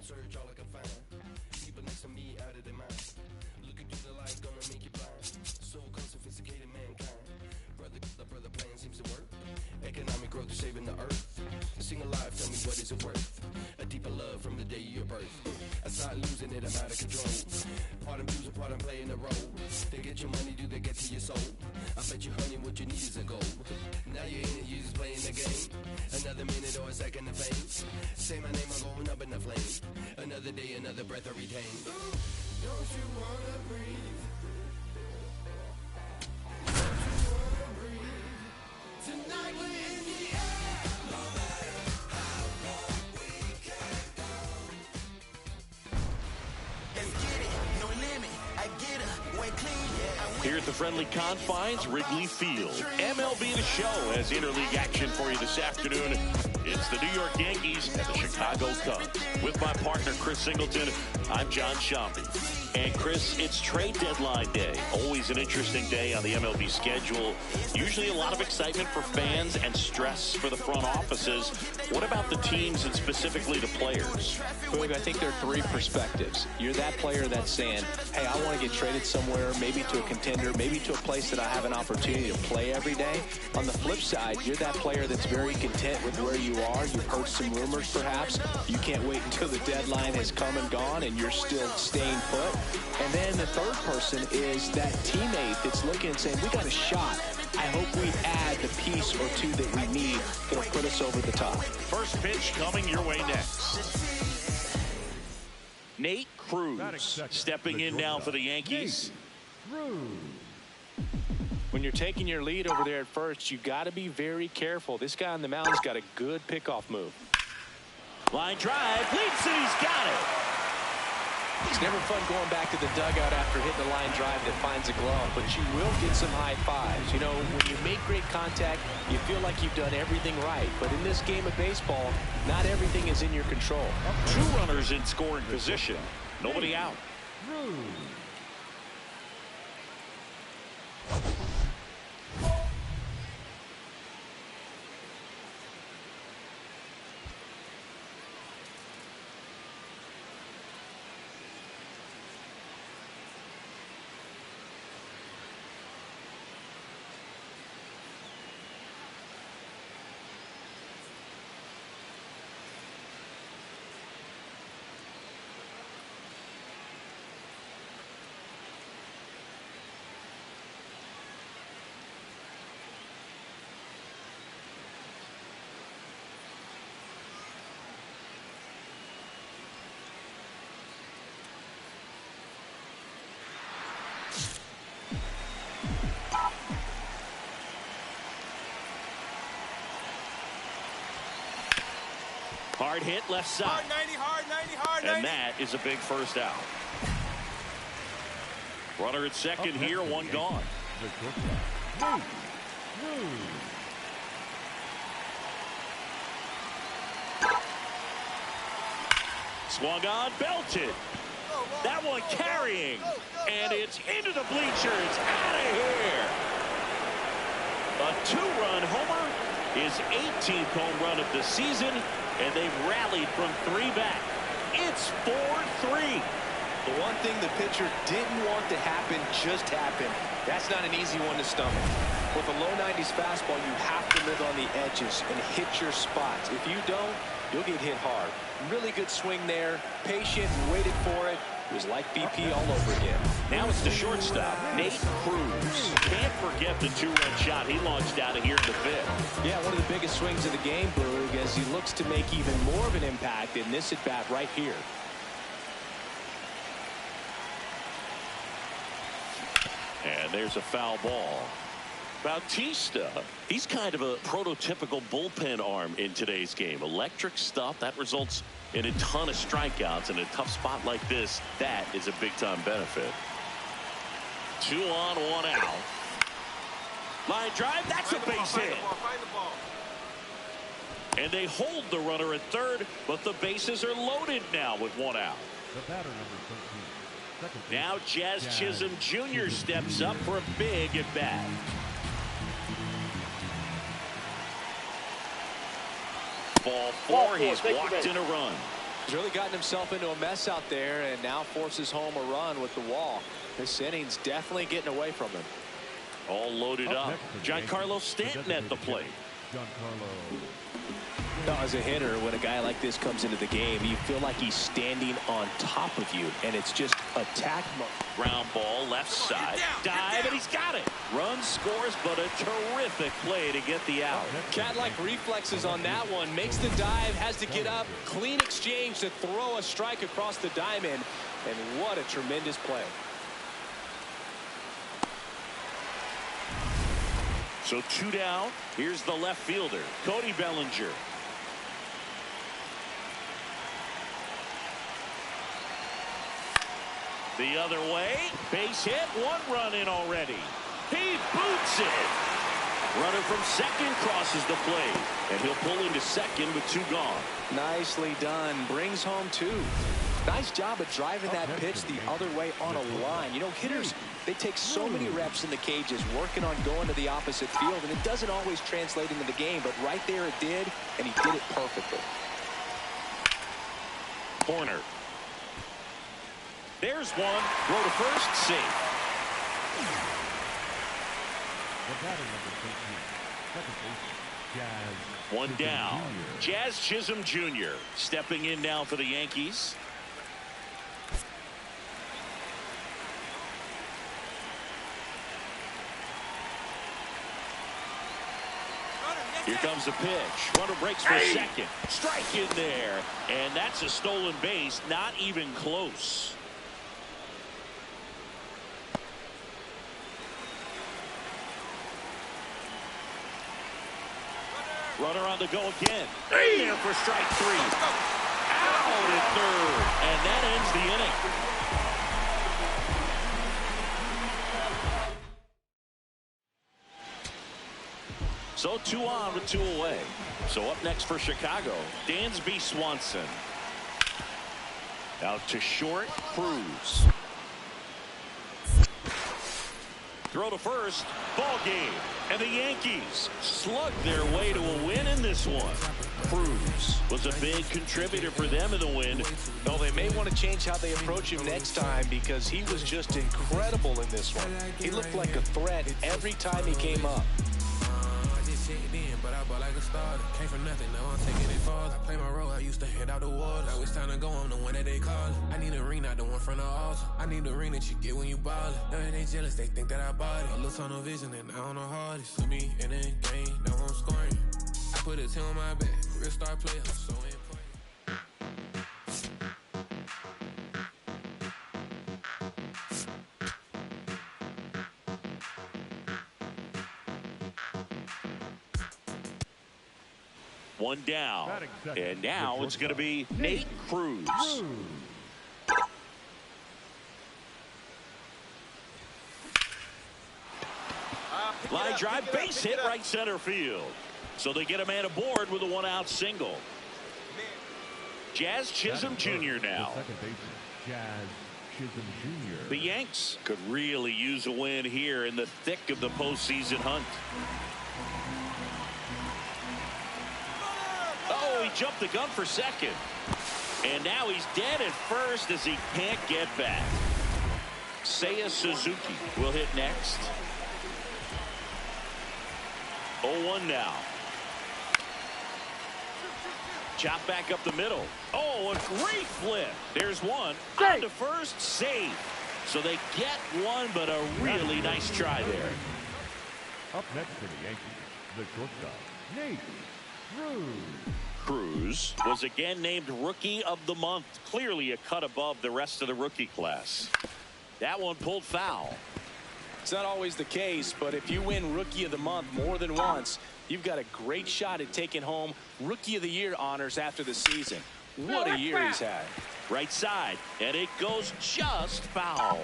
Search all I can find. People next to me out of their mind. Looking through the light, gonna make you blind. So sophisticated mankind. Brother plan seems to work. Economic growth is saving the earth. Sing alive, tell me what is it worth? A deeper love from the day of your birth. I start losing it, I'm out of control. Part I'm losing, part I'm playing a role. They get your money, do they get to your soul? I bet you, honey, what you need is a goal. Now you're in it, you just playing the game. Another minute or a second of fame. Say my name, I'm going up in the flame. Another day, another breath I retain. Don't you wanna breathe? Don't you wanna breathe? Tonight we're in the air. No matter how long we can go. Let's get it, no limit. I get her, way clean, yeah. Here at the friendly confines, Wrigley Field. MLB The Show has interleague action for you this afternoon. It's the New York Yankees and the Chicago Cubs. With my partner, Chris Singleton, I'm John Shambi. And Chris, it's trade deadline day. Always an interesting day on the MLB schedule. Usually a lot of excitement for fans and stress for the front offices. What about the teams and specifically the players? Boog, I think there are three perspectives. You're that player that's saying, hey, I want to get traded somewhere, maybe to a contender, maybe to a place that I have an opportunity to play every day. On the flip side, you're that player that's very content with where you are. You've heard some rumors, perhaps. You can't wait until the deadline has come and gone and you're still staying put. And then the third person is that teammate that's looking and saying, we got a shot. I hope we add the piece or two that we need that'll put us over the top. First pitch coming your way next. Nate Cruz stepping in now for the Yankees. When you're taking your lead over there at first, you got to be very careful. This guy on the mound's got a good pickoff move. Line drive, leaps and he's got it. It's never fun going back to the dugout after hitting a line drive that finds a glove, but you will get some high fives. You know, when you make great contact, you feel like you've done everything right. But in this game of baseball, not everything is in your control. Two runners in scoring position. Nobody out. Hard hit left side. Hard 90, hard 90, hard 90. And that is a big first out. Runner at second here, one gone. Swung on, belted. That one carrying. And it's into the bleachers. Out of here. A two-run homer. His 18th home run of the season. And they've rallied from three back. It's 4-3. The one thing the pitcher didn't want to happen just happened. That's not an easy one to stomach. With a low 90s fastball, you have to live on the edges and hit your spots. If you don't, you'll get hit hard. Really good swing there. Patient, waited for it. It was like BP all over again. Now it's the shortstop, Nate Cruz. Can't forget the two-run shot he launched out of here in the fifth. Yeah, one of the biggest swings of the game, Boog, as he looks to make even more of an impact in this at-bat right here. And there's a foul ball. Bautista, he's kind of a prototypical bullpen arm in today's game. Electric stuff that results in a ton of strikeouts. In a tough spot like this, that is a big-time benefit. 2 on, 1 out. Line drive, that's a base hit. And they hold the runner at third, but the bases are loaded now with 1 out. The batter, number 13. Now Jazz Chisholm Jr. steps up for a big at bat. Ball 4, he's walked in a run. He's really gotten himself into a mess out there and now forces home a run with the wall. This inning's definitely getting away from him. All loaded up. Giancarlo Stanton at the plate. Now, as a hitter, when a guy like this comes into the game, you feel like he's standing on top of you, and it's just attack mode. Ground ball, left side, dive, and he's got it. Run scores, but a terrific play to get the out. Cat-like reflexes on that one. Makes the dive, has to get up. Clean exchange to throw a strike across the diamond, and what a tremendous play. So 2 down. Here's the left fielder, Cody Bellinger. The other way, base hit, 1 run in already. He boots it. Runner from second crosses the plate, and he'll pull into second with 2 gone. Nicely done. Brings home 2. Nice job of driving that pitch the other way on a line. You know, hitters, they take so many reps in the cages working on going to the opposite field, and it doesn't always translate into the game, but right there it did, and he did it perfectly. Corner. There's one. Throw to first, safe. The batter, number 13. Second base, Jazz. 1 down. Jazz Chisholm Jr. stepping in now for the Yankees. Here comes the pitch. Runner breaks for second. Strike in there. And that's a stolen base. Not even close. Runner on the go again. In there for strike 3. Out at third. And that ends the inning. So 2 on with 2 away. So up next for Chicago, Dansby Swanson. Out to short, Cruz. Throw to first, ball game. And the Yankees slug their way to a win in this one. Cruz was a big contributor for them in the win. Well, they may want to change how they approach him next time because he was just incredible in this one. He looked like a threat every time he came up. But I bought like a starter. Came from nothing, now I'm taking it farther. I play my role, I used to head out the water. Now it's time to go, I'm the one that they call. I need a ring, not the one from the altar. I need the ring that you get when you ball it. Now they jealous, they think that I bought it. I look on no vision and I don't know hardest. Put me in the game, now I'm scoring. I put a 10 on my back, real star player, I'm so important. One down. And now it's going to be Nate Cruz. Line drive, base hit right center field. So they get a man aboard with a 1-out single. Jazz Chisholm Jr. now. Second base, Jazz Chisholm Jr. The Yanks could really use a win here in the thick of the postseason hunt. Oh, he jumped the gun for second. And now he's dead at first as he can't get back. Seiya Suzuki will hit next. 0-1 now. Chop back up the middle. Oh, a great flip. There's one. On to first, safe. So they get one, but a really nice try there. Up next for the Yankees, the shortstop, Nate Cruz. Cruz was again named Rookie of the Month. Clearly a cut above the rest of the rookie class. That one pulled foul. It's not always the case, but if you win Rookie of the Month more than once, you've got a great shot at taking home Rookie of the Year honors after the season. What a year he's had. Right side, and it goes just foul.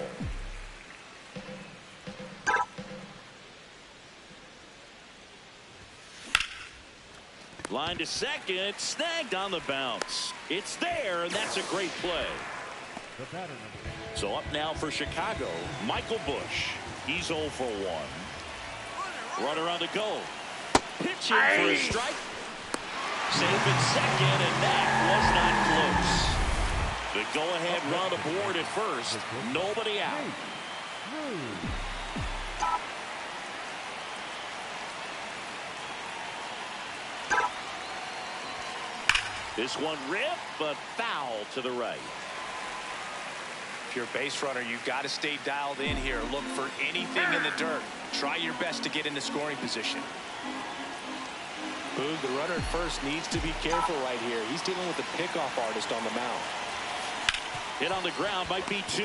Line to second, snagged on the bounce. It's there, and that's a great play. So up now for Chicago, Michael Bush. He's 0 for 1. Runner on the go. Pitching for a strike. Safe at second, and that was not close. The go-ahead run aboard at first. Nobody out. This one ripped, but foul to the right. If you're a base runner, you've got to stay dialed in here. Look for anything in the dirt. Try your best to get into scoring position. Boog, the runner at first needs to be careful right here. He's dealing with the pickoff artist on the mound. Hit on the ground, might be 2.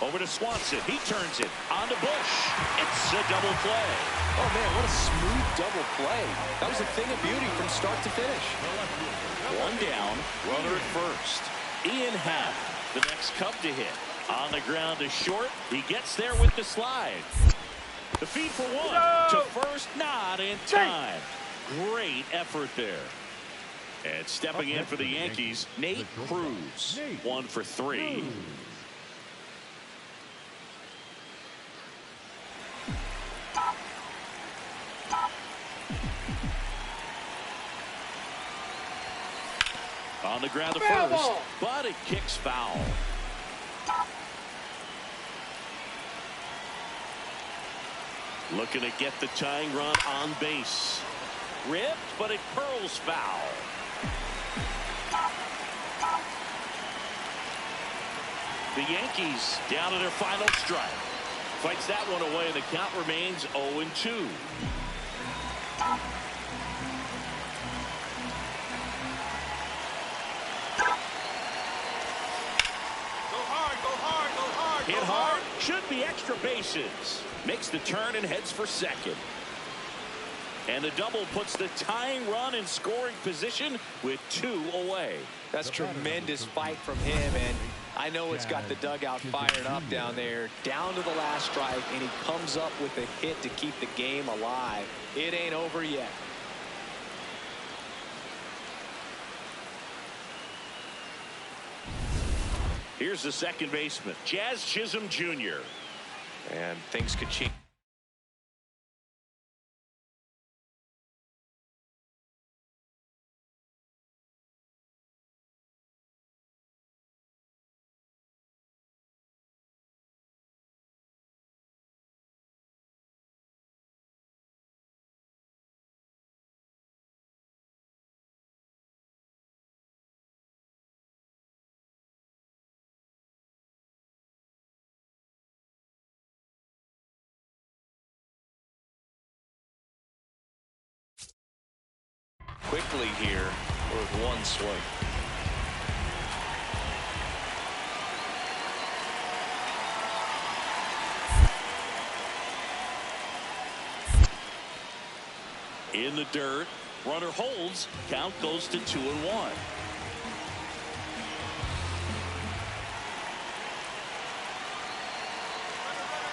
Over to Swanson. He turns it on to Bush. It's a double play. Oh, man, what a smooth double play. That was a thing of beauty from start to finish. 1 down, runner at first. Ian Happ, the next Cub to hit. On the ground to short. He gets there with the slide. The feed for 1. To first, not in time. Great effort there. And stepping in for the Yankees, Nate Cruz. 1 for 3. On the ground to first, but it kicks foul. Looking to get the tying run on base. Ripped, but it curls foul. The Yankees down to their final strike. Fights that one away, and the count remains 0-2. Hit hard, should be extra bases. Makes the turn and heads for second. And the double puts the tying run in scoring position with 2 away. That's tremendous fight from him, and I know it's got the dugout fired up down there. Down to the last strike, and he comes up with a hit to keep the game alive. It ain't over yet. Here's the second baseman, Jazz Chisholm Jr. And things could change. Quickly here with 1 swing. In the dirt, runner holds, count goes to 2-1.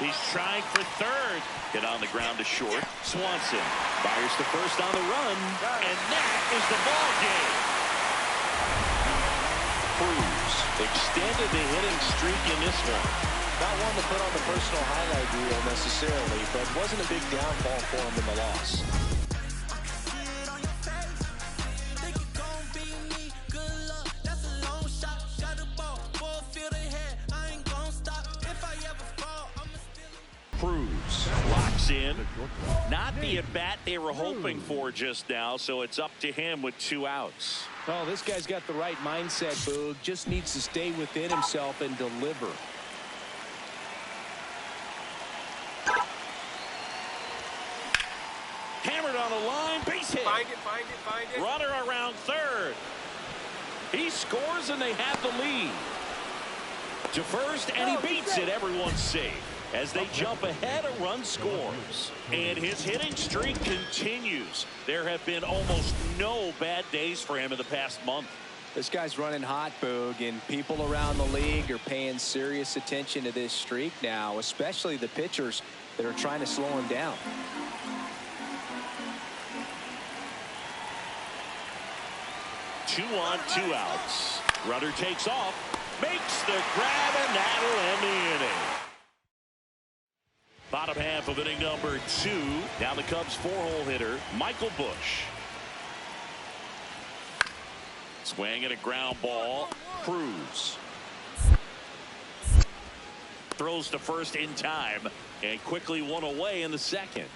He's trying for third. Hit on the ground to short. Swanson fires to first on the run, and that is the ball game. Cruz extended the hitting streak in this one. Not one to put on the personal highlight reel necessarily, but wasn't a big downfall for him in the loss. Cruz locks in. Not the at-bat they were hoping for just now, so it's up to him with 2 outs. Oh, this guy's got the right mindset, Boog. Just needs to stay within himself and deliver. Hammered on the line, base hit. Find it. Runner around third. He scores and they have the lead. To first, and he beats it. Everyone's safe. as they jump ahead, a run scores. And his hitting streak continues. There have been almost no bad days for him in the past month. This guy's running hot, Boog, and people around the league are paying serious attention to this streak now, especially the pitchers that are trying to slow him down. Two on, 2 outs. Runner takes off, makes the grab, and that'll end the inning. Bottom half of inning number 2. Now the Cubs 4-hole hitter, Michael Busch. Swing and a ground ball. Cruz throws to first in time and quickly one away in the second.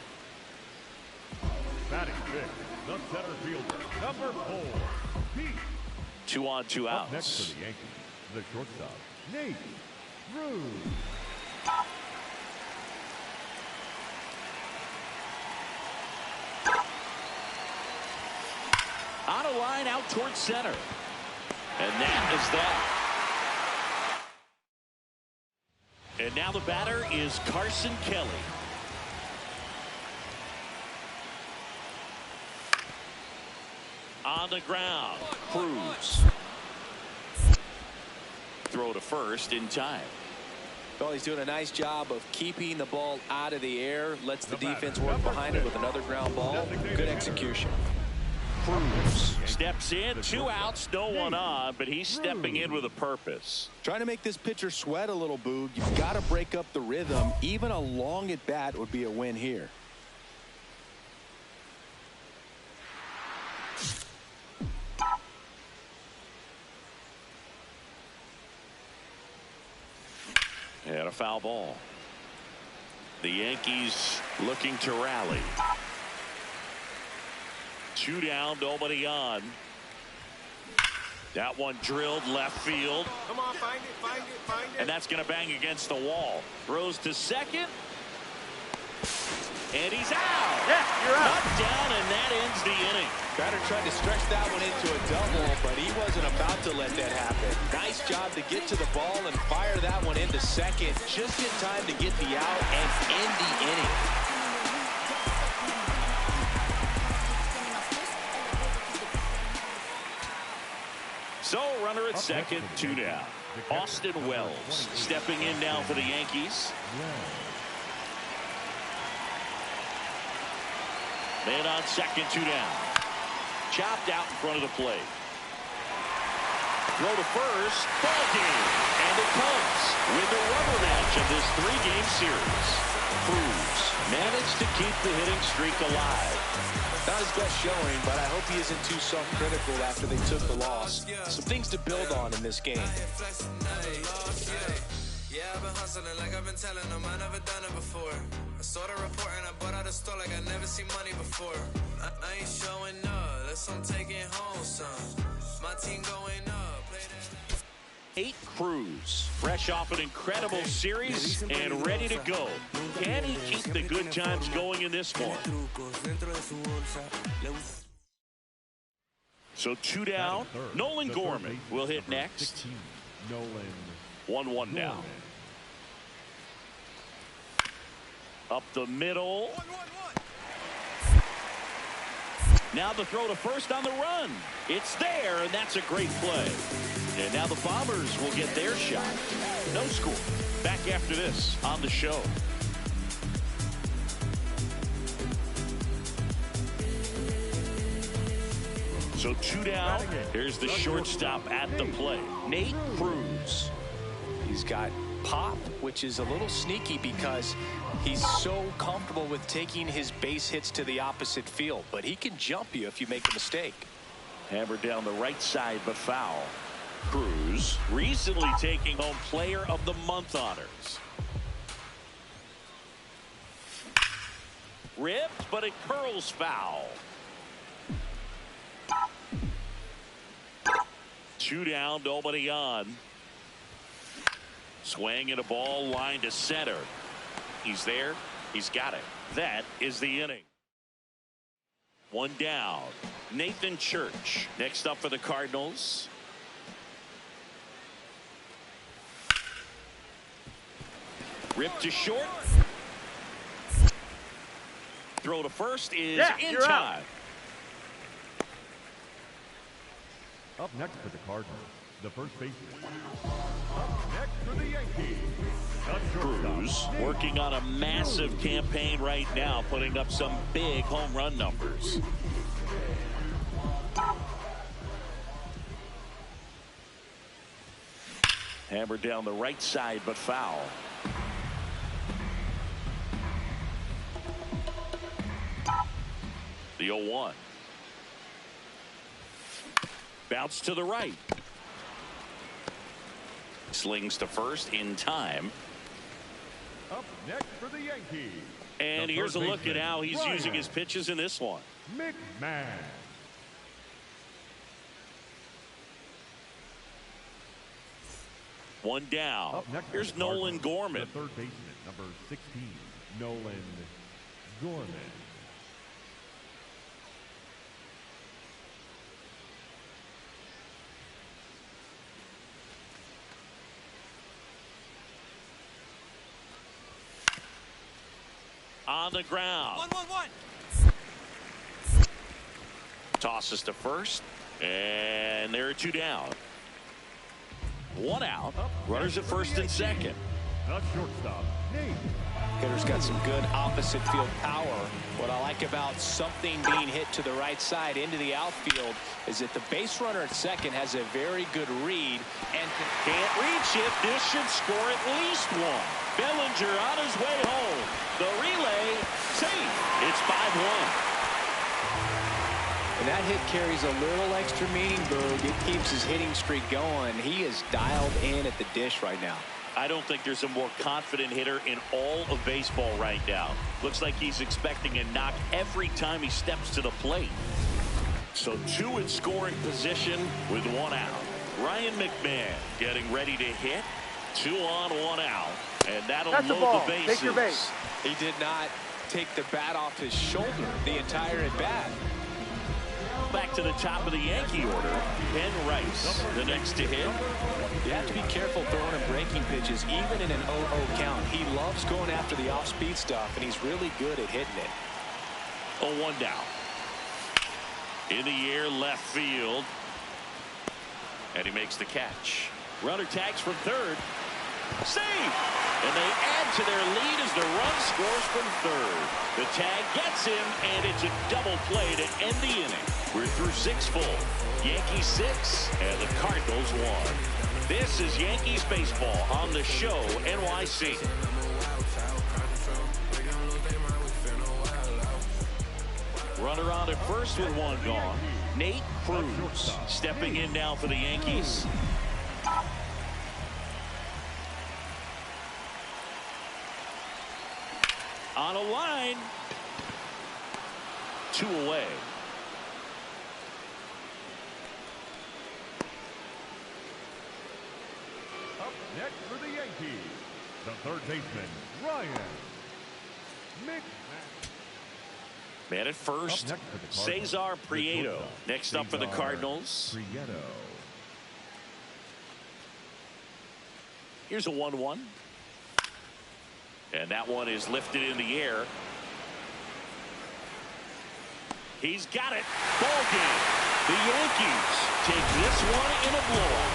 Batting fifth, the center fielder, number 4, Pete. 2 on, 2 outs. Up next for the Yankees, the shortstop, Nate Cruz. On a line out towards center. And that is that. And now the batter is Carson Kelly. On the ground, Cruz. Throw to first in time. Well, he's doing a nice job of keeping the ball out of the air. Lets the defense work behind it with another ground ball. Good execution. Cruz steps in, 2 outs, no one on, but he's stepping in with a purpose. Trying to make this pitcher sweat a little, Boog. You've got to break up the rhythm. Even a long at bat would be a win here. And a foul ball. The Yankees looking to rally. 2 down, nobody on. That one drilled left field. Come on, find it. And that's going to bang against the wall. Throws to second. And he's out. Yeah, you're out. Knocked down, and that ends the inning. Batter tried to stretch that one into a double, but he wasn't about to let that happen. Nice job to get to the ball and fire that one into second. Just in time to get the out and end the inning. So runner at second, 2 down. Austin Wells stepping in now for the Yankees. Man on second, 2 down. Chopped out in front of the plate. Throw to first, ball game. And the Cubs win the rubber match of this 3-game series. Cruz managed to keep the hitting streak alive. Not his best showing, but I hope he isn't too self-critical after they took the loss. Some things to build on in this game. Yeah, I've been hustling like I've been telling them I never done it before. I saw the report and I bought out a store like I never seen money before. I ain't showing up, that's I'm taking home some. My team going up. Nate Cruz, fresh off an incredible series and ready to go. Can he keep the good times going in this one? So 2 down. Nolan Gorman will hit next. 1-1 now. Up the middle. Now the throw to first on the run. It's there, and that's a great play. And now the Bombers will get their shot. No score. Back after this on the show. So 2 down. Here's the shortstop at the plate, Nate Cruz. He's got pop, which is a little sneaky because he's so comfortable with taking his base hits to the opposite field, but he can jump you if you make a mistake. Hammered down the right side, but foul. Cruz recently taking home Player of the Month honors. Ripped, but it curls foul. 2 down, nobody on. Swing and a ball line to center. He's there. He's got it. That is the inning. 1 down. Nathan Church next up for the Cardinals. Ripped to short. Throw to first is in time. Up next for the Cardinals, the first baseman. Up next for the Yankees, Cruz working on a massive campaign right now, putting up some big home run numbers. Hammered down the right side, but foul. The 0-1. Bounce to the right. Slings to first in time. Up next for the Yankees. And here's a look at how he's using his pitches in this one. McMahon. One down. Here's Nolan Gorman. The third baseman, number 16, Nolan Gorman. On the ground. 1-1-1. Tosses to first. And there are two down. One out. Runners at first and second. The shortstop, Nate. Hitter's got some good opposite field power. What I like about something being hit to the right side into the outfield is that the base runner at second has a very good read and can't reach it. This should score at least one. Bellinger on his way home. The relay safe. It's 5-1. And that hit carries a little extra meaning, Boog. It keeps his hitting streak going. He is dialed in at the dish right now. I don't think there's a more confident hitter in all of baseball right now. Looks like he's expecting a knock every time he steps to the plate. So two in scoring position with one out. Ryan McMahon getting ready to hit. 2 on, 1 out. And that'll load the bases. Take your base. He did not take the bat off his shoulder the entire at bat. Back to the top of the Yankee order. Ken Rice, the next to hit. You have to be careful throwing him breaking pitches, even in an 0-0 count. He loves going after the off-speed stuff, and he's really good at hitting it. 0-1 down. In the air, left field. And he makes the catch. Runner tags from third. Save! And they add to their lead as the run scores from third. The tag gets him, and it's a double play to end the inning. We're through 6 full. Yankees 6 and the Cardinals 1. This is Yankees baseball on the show NYC. Runner on at first with one gone. Nate Cruz stepping in now for the Yankees. On a line. 2 away. Up next for the Yankees, the third baseman, Ryan McMahon. Man at first, Cesar Prieto. Next up for the Cardinals. Prieto. Here's a 1-1. And that one is lifted in the air. He's got it. Ball game. The Yankees take this one in a blowout.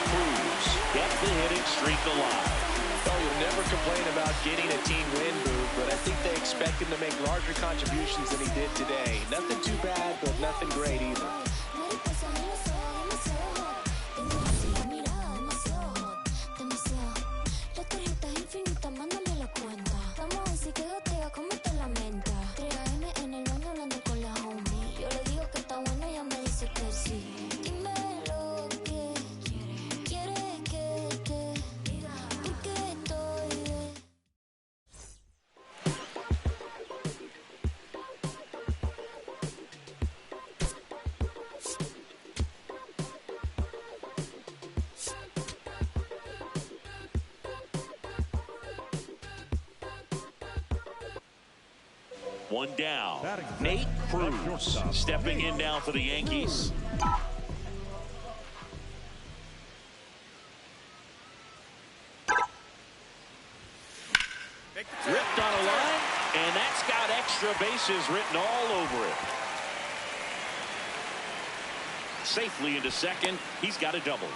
Cruz kept the hitting streak alive. Oh, you'll never complain about getting a team win, Boog, but I think they expect him to make larger contributions than he did today. Nothing too bad, but nothing great either. One down. Nate Cruz stepping in now for the Yankees. extra bases written all over it. Safely into second. He's got a double.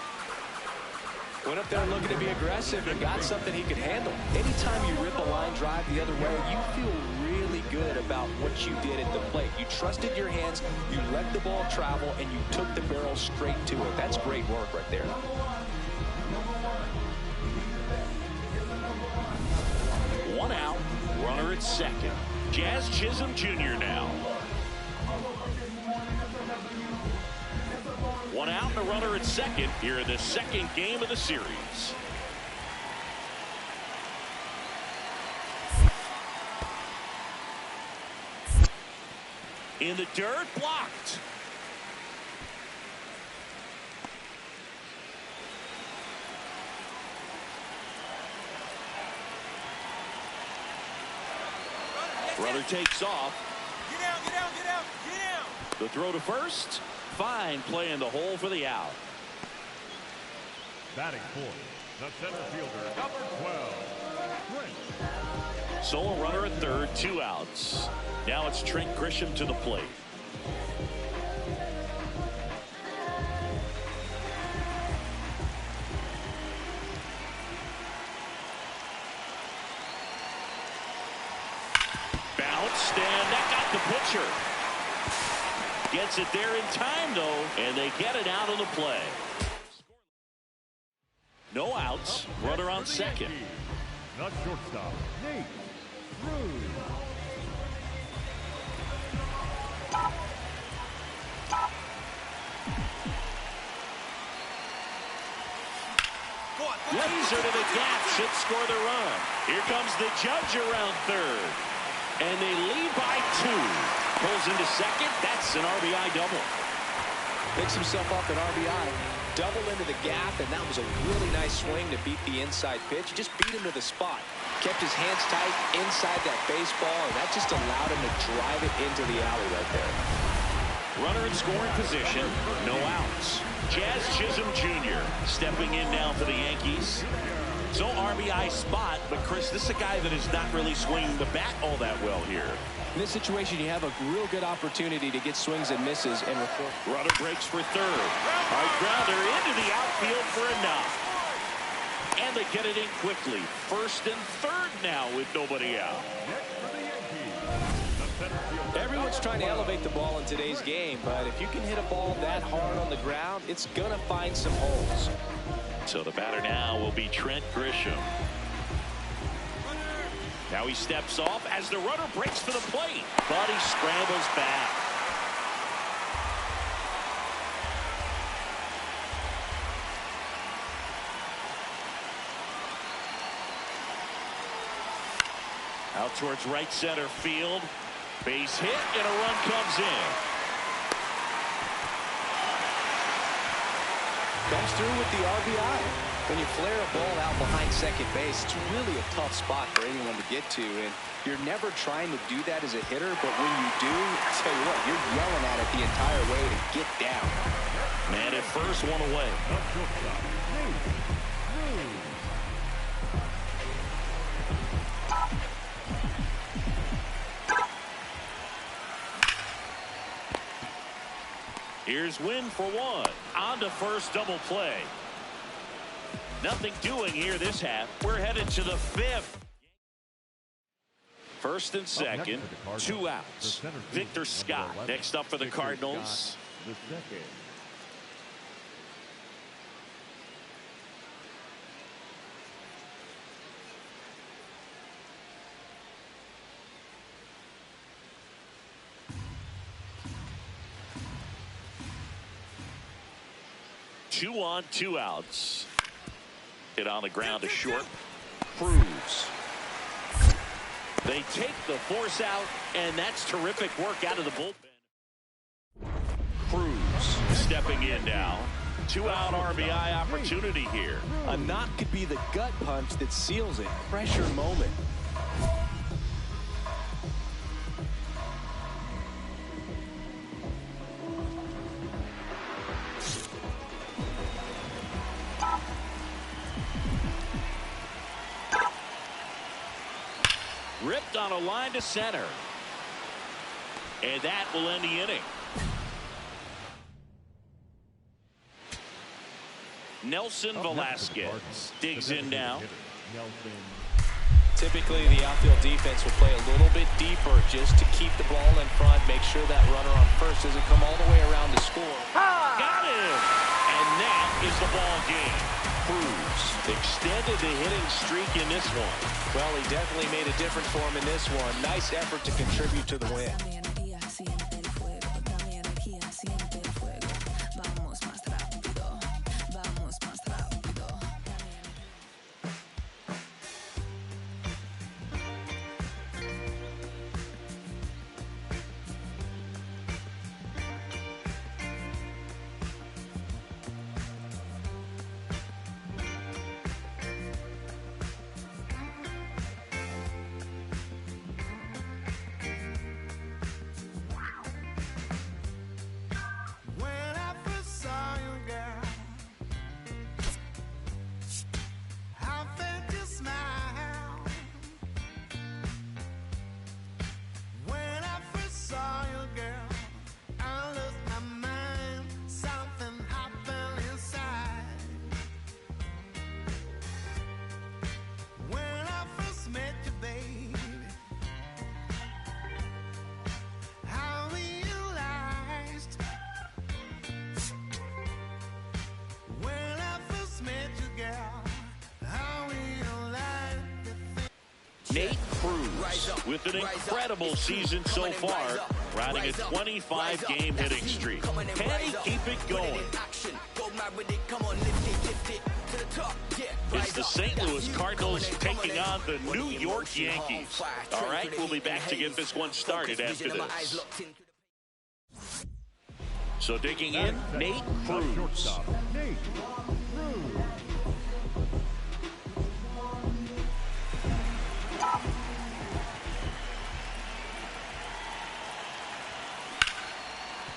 Went up there looking to be aggressive and got something he could handle. Anytime you rip a line drive the other way, you feel really good about what you did at the plate. You trusted your hands, you let the ball travel, and you took the barrel straight to it. That's great work right there. One out, runner at second. Jazz Chisholm Jr. now. One out and a runner at second here in the second game of the series. In the dirt, blocked. Runner takes off. Get out, get out, get out, get out. The throw to first. Fine play in the hole for the out. Batting fourth, the center fielder, number 12, Trent. Solo runner at third, 2 outs. Now it's Trent Grisham to the plate. Bounced, and that got the pitcher. Gets it there in time, though, and they get it out of the play. No outs. Runner on second. The shortstop, Nate Cruz. Laser to the gap, should score the run. Here comes the judge around third. And they lead by 2. Pulls into second. That's an RBI double. Picks himself up an RBI. Double into the gap, and that was a really nice swing to beat the inside pitch. He just beat him to the spot. Kept his hands tight inside that baseball, and that just allowed him to drive it into the alley right there. Runner in scoring position. No outs. Jazz Chisholm Jr. stepping in now for the Yankees. So RBI spot, but Chris, this is a guy that is not really swinging the bat all that well here. In this situation, you have a real good opportunity to get swings and misses and record. Runner breaks for third. Hard grounder into the outfield for a knock. And they get it in quickly. First and third now with nobody out. Everyone's trying to elevate the ball in today's game, but if you can hit a ball that hard on the ground, it's going to find some holes. So the batter now will be Trent Grisham. Now he steps off as the runner breaks for the plate, but he scrambles back. Out towards right center field. Base hit and a run comes in. Comes through with the RBI. When you flare a ball out behind second base, it's really a tough spot for anyone to get to, and you're never trying to do that as a hitter, but when you do, I tell you what, you're yelling at it the entire way to get down. Man at first, one away. Here's Wynn for one. On to first, double play. Nothing doing here this half. We're headed to the 5th. First and second, 2 outs. Victor Scott next up for the Cardinals. The second. Two on, 2 outs. Hit on the ground to short. Cruz. They take the force out, and that's terrific work out of the bullpen. Cruz stepping in now. 2-out RBI opportunity here. A knock could be the gut punch that seals it. Pressure moment. Ripped on a line to center. And that will end the inning. Nelson Velasquez digs in now. Typically, the outfield defense will play a little bit deeper just to keep the ball in front, make sure that runner on first doesn't come all the way around to score. Got him! And that is the ball game. Cruz extended the hitting streak in this one. Well, he definitely made a difference for him in this one. Nice effort to contribute to the win. Nate Cruz with an incredible season so far, riding a 25-game hitting streak. Can he keep it going? It's the St. Louis Cardinals taking on the New York Yankees. All right, we'll be back to get this one started after this. So digging in, Nate Cruz.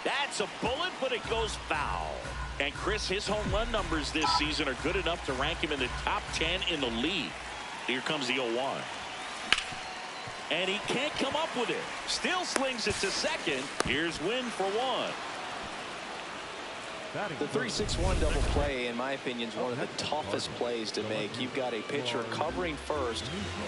That's a bullet, but it goes foul. And Chris, his home run numbers this season are good enough to rank him in the top 10 in the league. Here comes the 0-1. And he can't come up with it. Still slings it to second. Here's Win for one. The 3-6-1 double play, in my opinion, is one of the toughest plays to make. You've got a pitcher covering first,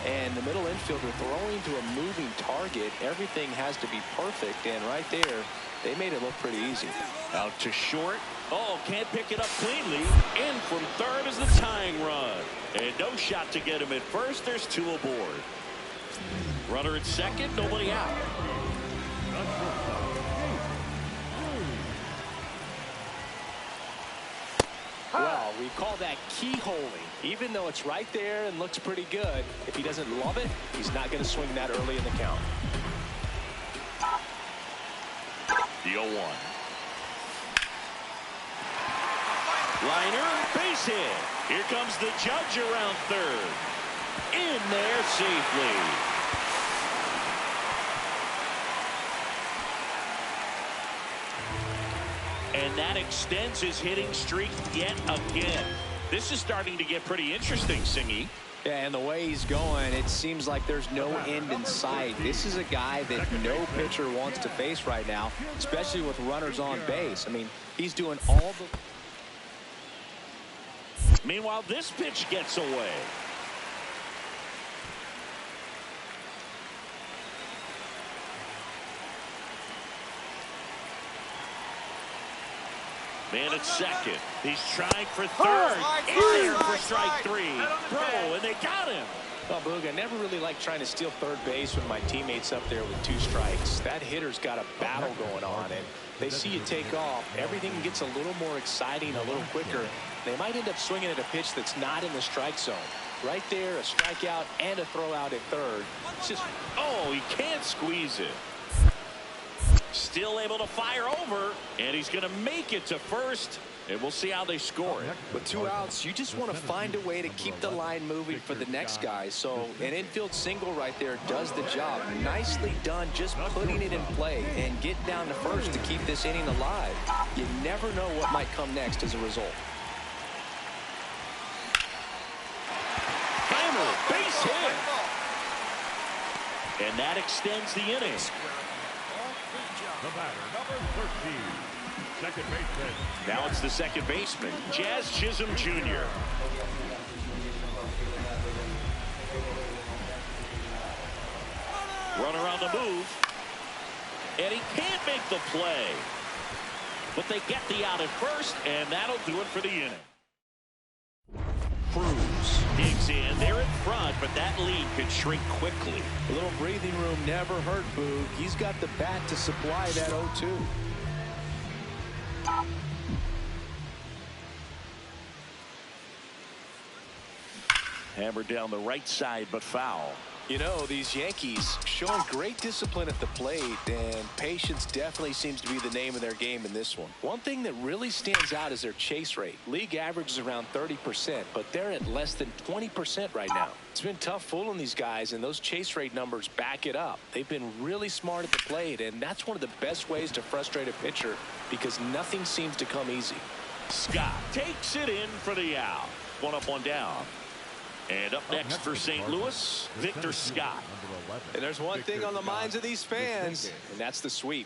and the middle infielder throwing to a moving target. Everything has to be perfect, and right there, they made it look pretty easy. Out to short. Oh, can't pick it up cleanly. In from third is the tying run. And no shot to get him at first. There's two aboard. Runner at second, nobody out. Well, we call that keyholing. Even though it's right there and looks pretty good, if he doesn't love it, he's not going to swing that early in the count. The 0-1. Liner, base hit. Here comes the judge around third. In there safely. And that extends his hitting streak yet again. This is starting to get pretty interesting, Singy. Yeah, and the way he's going, it seems like there's no end in sight. This is a guy that no pitcher wants to face right now, especially with runners on base. I mean, he's doing all the... Meanwhile, this pitch gets away. Man at second. He's trying for third. In there for strike three. Throw, and they got him. Well, Boog, I never really like trying to steal third base when my teammate's up there with two strikes. That hitter's got a battle going on, and they see you take off. Everything gets a little more exciting, a little quicker. They might end up swinging at a pitch that's not in the strike zone. Right there, a strikeout and a throw out at third. It's just, oh, he can't squeeze it. Still able to fire over, and he's going to make it to first, and we'll see how they score it. With two outs, you just want to find a way to keep the line moving for the next guy. So an infield single right there does the job. Nicely done, just putting it in play and getting down to first to keep this inning alive. You never know what might come next as a result. Hammer, base hit. And that extends the inning. The batter, number 13, second baseman. Now it's the second baseman, Jazz Chisholm Jr. Runner on the move. And he can't make the play. But they get the out at first, and that'll do it for the inning. Cruz Digs in. They're in front, but that lead could shrink quickly. A little breathing room never hurt Boog. He's got the bat to supply that 0-2. Hammered down the right side, but foul. You know, these Yankees showing great discipline at the plate, and patience definitely seems to be the name of their game in this one. One thing that really stands out is their chase rate. League average is around 30%, but they're at less than 20% right now. It's been tough fooling these guys, and those chase rate numbers back it up. They've been really smart at the plate, and that's one of the best ways to frustrate a pitcher because nothing seems to come easy. Scott takes it in for the out. One up, one down. And up next for St. Louis, Victor Scott. And there's one thing on the minds of these fans, and that's the sweep.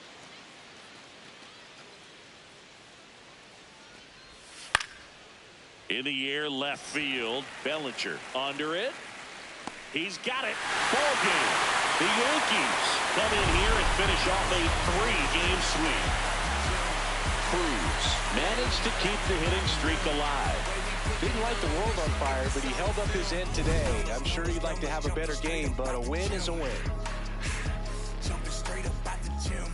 In the air, left field. Bellinger under it. He's got it. Ball game. The Yankees come in here and finish off a 3-game sweep. Cruz managed to keep the hitting streak alive. Didn't light the world on fire, but he held up his end today. I'm sure he'd like to have a better game, but a win is a win. Jumping straight up out the gym.